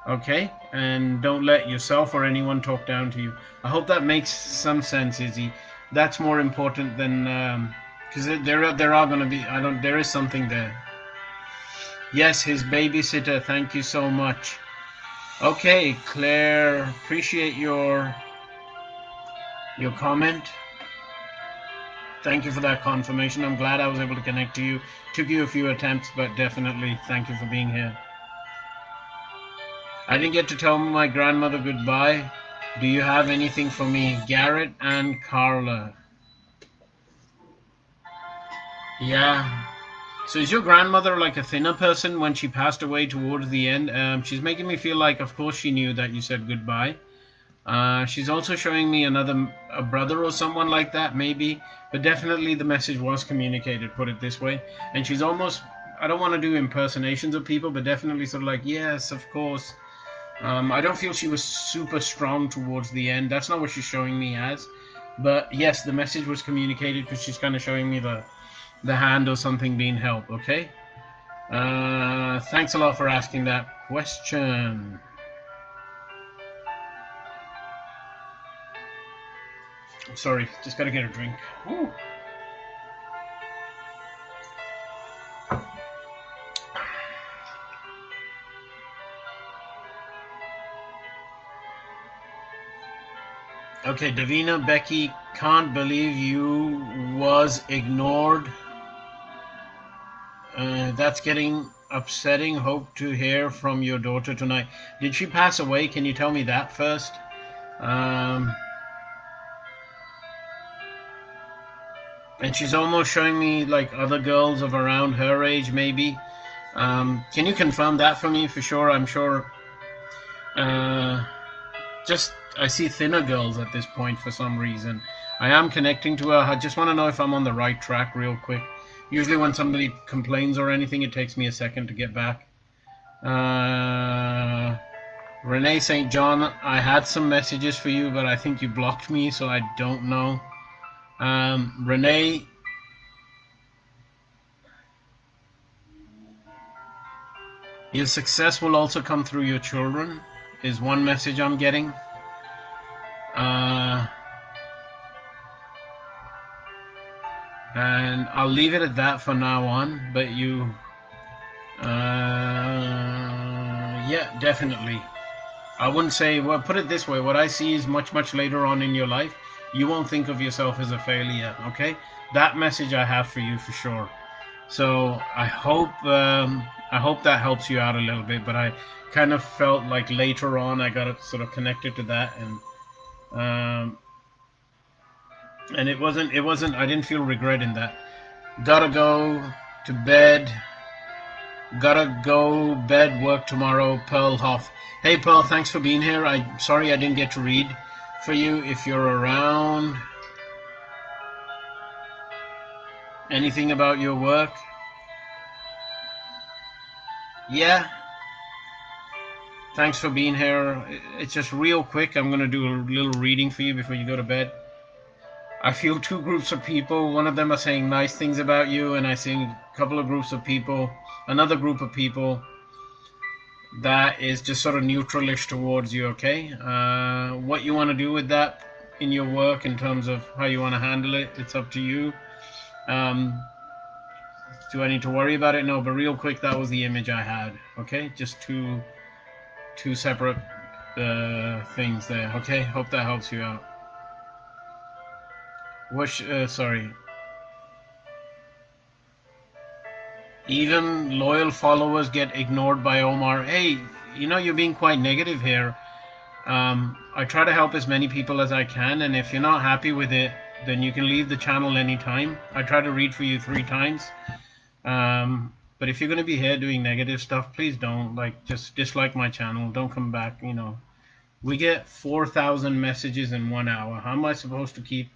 okay? And don't let yourself or anyone talk down to you. I hope that makes some sense, Izzy. That's more important than, because there are gonna be, there is something there. Yes, his babysitter. Thank you so much. Okay, Claire, appreciate your comment. Thank you for that confirmation. I'm glad I was able to connect to you. Took you a few attempts, but definitely thank you for being here. I didn't get to tell my grandmother goodbye. Do you have anything for me? Garrett and Carla. Yeah. So is your grandmother like a thinner person when she passed away towards the end? She's making me feel like, of course she knew that you said goodbye. She's also showing me a brother or someone like that, maybe. But definitely the message was communicated, put it this way. And she's almost, I don't want to do impersonations of people, but definitely sort of like, yes, of course. I don't feel she was super strong towards the end. That's not what she's showing me as. But yes, the message was communicated because she's kind of showing me the hand or something being held. Okay. Thanks a lot for asking that question. Sorry, just gotta get a drink. Woo. Okay, Davina, Becky, can't believe you was ignored. That's getting upsetting. Hope to hear from your daughter tonight. Did she pass away? Can you tell me that first? And she's almost showing me like other girls of around her age, maybe. Can you confirm that for me for sure? I'm sure. Just I see thinner girls at this point for some reason. I am connecting to her. I just want to know if I'm on the right track real quick. Usually when somebody complains or anything, it takes me a second to get back. Renee St. John, I had some messages for you, but I think you blocked me, so I don't know. Renee, your success will also come through your children, is one message I'm getting. And I'll leave it at that for now on, but you, yeah, definitely. I wouldn't say, well, put it this way, what I see is much, much later on in your life, you won't think of yourself as a failure, okay? That message I have for you for sure. So I hope that helps you out a little bit, but I kind of felt like later on I got it sort of connected to that, and it wasn't, I didn't feel regret in that. Gotta go to bed. Gotta go bed, work tomorrow. Pearl Hoff. Hey Pearl, thanks for being here. I'm sorry I didn't get to read for you. If you're around, anything about your work? Yeah. Thanks for being here. It's just real quick. I'm gonna do a little reading for you before you go to bed. I feel two groups of people. One of them are saying nice things about you, and I see a couple of groups of people, another group of people that is just sort of neutralish towards you, okay? What you want to do with that in your work in terms of how you want to handle it, it's up to you. Do I need to worry about it? No, but real quick, that was the image I had, okay? Just two separate things there, okay? Hope that helps you out. Sorry. Even loyal followers get ignored by Omar. Hey, you're being quite negative here. I try to help as many people as I can, and if you're not happy with it, then you can leave the channel anytime. I try to read for you 3 times. But if you're going to be here doing negative stuff, please don't. Just dislike my channel. Don't come back, We get 4,000 messages in 1 hour. How am I supposed to keep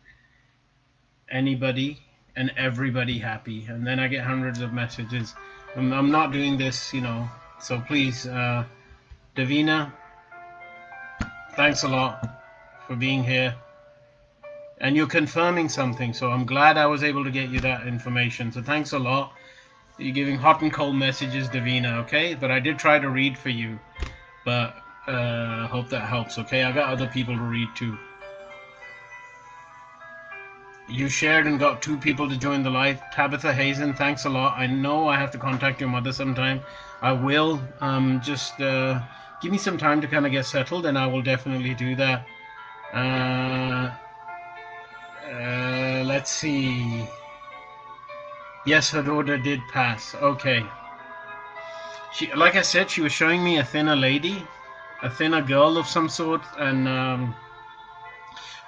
anybody and everybody happy? And then I get hundreds of messages. I'm not doing this, So please, Davina, thanks a lot for being here. And you're confirming something, so I'm glad I was able to get you that information. So thanks a lot. You're giving hot and cold messages, Davina, okay? But I did try to read for you. But hope that helps, okay? I got other people to read too. You shared and got 2 people to join the live. Tabitha Hazen, thanks a lot. I know I have to contact your mother sometime. I will. Just give me some time to kind of get settled, and I will definitely do that. Let's see. Yes, her daughter did pass. Okay. Like I said, she was showing me a thinner lady, a thinner girl of some sort, and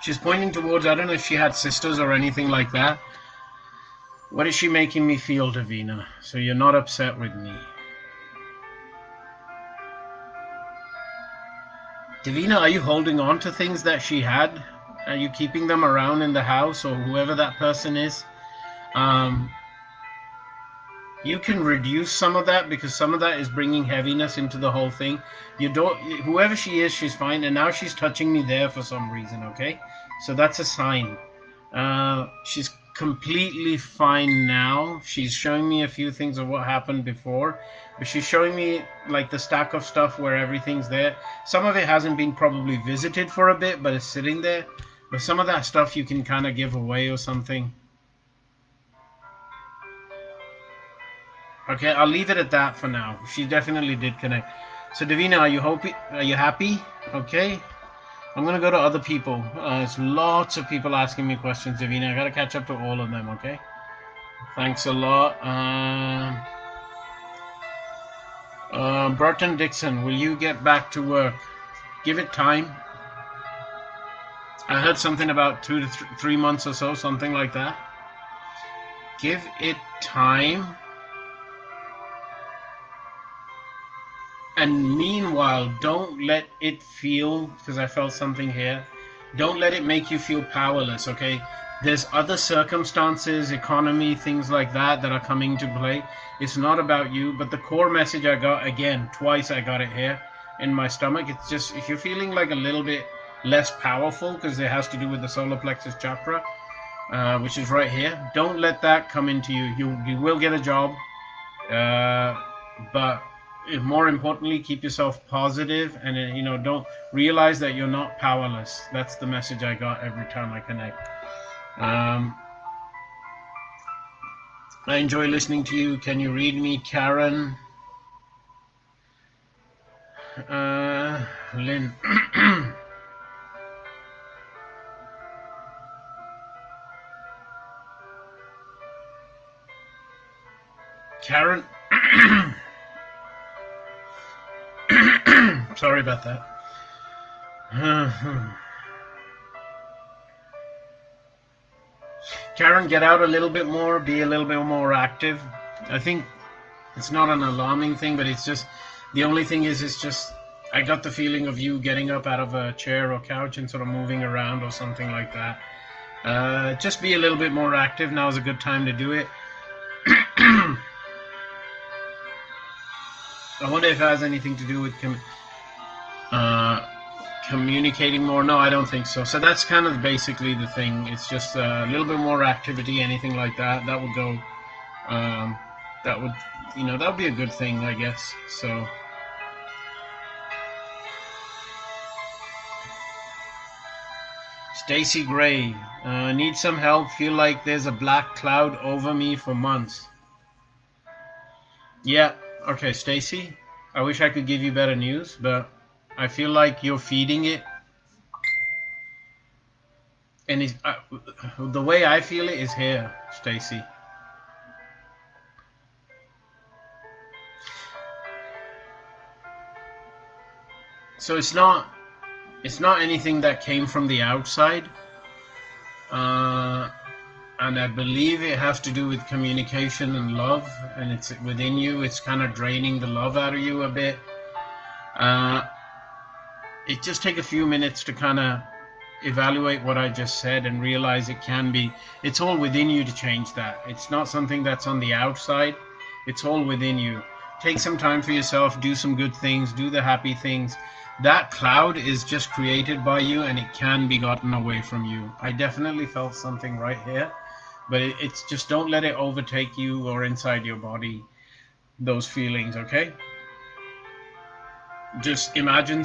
she's pointing towards, I don't know if she had sisters or anything like that. What is she making me feel, Davina? So you're not upset with me. Davina, are you holding on to things that she had? Are you keeping them around in the house, or whoever that person is? You can reduce some of that because some of that is bringing heaviness into the whole thing. You don't, whoever she is, she's fine, and now she's touching me there for some reason. Okay, so that's a sign. She's completely fine now. She's showing me a few things of what happened before, but she's showing me like the stack of stuff where everything's there. Some of it hasn't been probably visited for a bit, but it's sitting there. But some of that stuff you can kind of give away or something. Okay, I'll leave it at that for now. She definitely did connect. So Davina, are you happy? Okay. I'm gonna go to other people. There's lots of people asking me questions, Davina. I gotta catch up to all of them, okay? Thanks a lot. Burton Dixon, will you get back to work? Give it time. I heard something about 2 to 3 months or so, something like that. Give it time. And meanwhile, don't let it feel, because I felt something here, don't let it make you feel powerless, okay? There's other circumstances, economy, things like that that are coming to play. It's not about you, but the core message I got, again, twice I got it here in my stomach. It's just, if you're feeling like a little bit less powerful, because it has to do with the solar plexus chakra, which is right here, don't let that come into you. You will get a job, but more importantly, keep yourself positive, and don't realize that you're not powerless. That's the message I got every time I connect. I enjoy listening to you. Can you read me, Karen? Lynn. Karen. Sorry about that. Karen, get out a little bit more, be a little bit more active. I think it's not an alarming thing, but it's just, the only thing is, it's just, I got the feeling of you getting up out of a chair or couch and sort of moving around or something like that. Just be a little bit more active. Now is a good time to do it. I wonder if it has anything to do with communicating more. No, I don't think so. So that's kind of basically the thing. It's just a little bit more activity, anything like that. That would go. That would, that would be a good thing, I guess. So. Stacy Gray, need some help. Feel like there's a black cloud over me for months. Yeah. Okay, Stacy, I wish I could give you better news, but I feel like you're feeding it. And the way I feel it is here, Stacy. So it's not anything that came from the outside. And I believe it has to do with communication and love, and it's within you. It's kind of draining the love out of you a bit. It just take a few minutes to kind of evaluate what I just said and realize it's all within you to change that. It's not something that's on the outside. It's all within you. Take some time for yourself, do some good things, do the happy things. That cloud is just created by you, and it can be gotten away from you. I definitely felt something right here, but it's just, don't let it overtake you or inside your body, those feelings, okay? Just imagine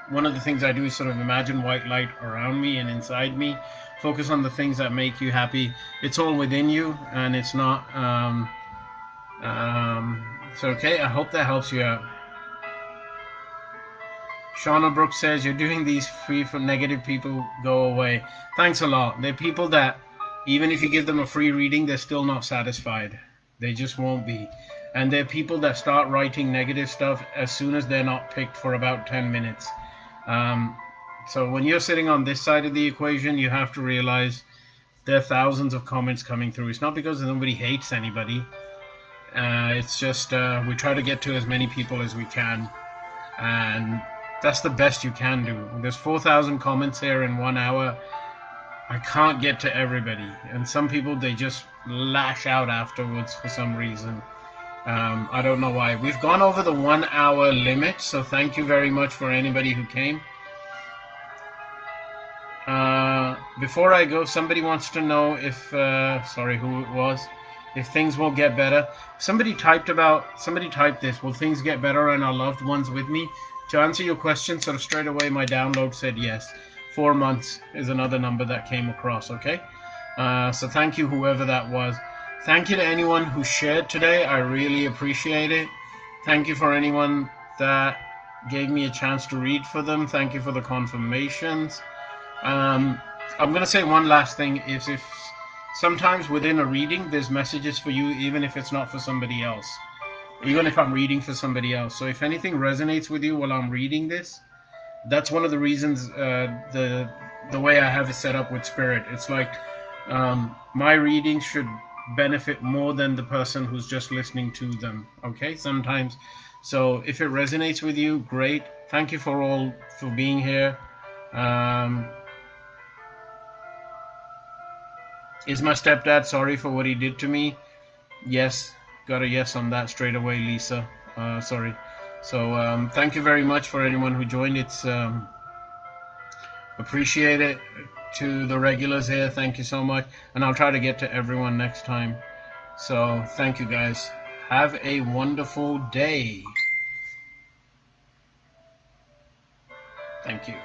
one of the things I do is sort of imagine white light around me and inside me. Focus on the things that make you happy. It's all within you, and it's not, so okay, I hope that helps you out. Shauna Brooks says, you're doing these free for negative people, go away. Thanks a lot. They're people that, even if you give them a free reading, they're still not satisfied. They just won't be. And they're people that start writing negative stuff as soon as they're not picked for about 10 minutes. So when you're sitting on this side of the equation, you have to realize there are thousands of comments coming through. It's not because nobody hates anybody. It's just we try to get to as many people as we can. And that's the best you can do. There's 4,000 comments here in 1 hour. I can't get to everybody. And some people, they just lash out afterwards for some reason. I don't know why. We've gone over the 1 hour limit, so thank you very much for anybody who came. Before I go, somebody wants to know if, sorry who it was, if things will get better. Somebody typed this, will things get better and our loved ones with me? To answer your question, sort of straight away, my download said yes. 4 months is another number that came across, okay? So thank you, whoever that was. Thank you to anyone who shared today. I really appreciate it. Thank you for anyone that gave me a chance to read for them. Thank you for the confirmations. I'm going to say one last thing is if sometimes within a reading there's messages for you even if it's not for somebody else, even if I'm reading for somebody else. So if anything resonates with you while I'm reading this, that's one of the reasons the way I have it set up with Spirit. It's like my reading should benefit more than the person who's just listening to them, okay, sometimes. So if it resonates with you, great. Thank you for being here. Is my stepdad sorry for what he did to me? Yes, got a yes on that straight away, Lisa. Sorry. So thank you very much for anyone who joined. It's appreciate it. To the regulars here, thank you so much, and I'll try to get to everyone next time. So thank you guys. Have a wonderful day. Thank you.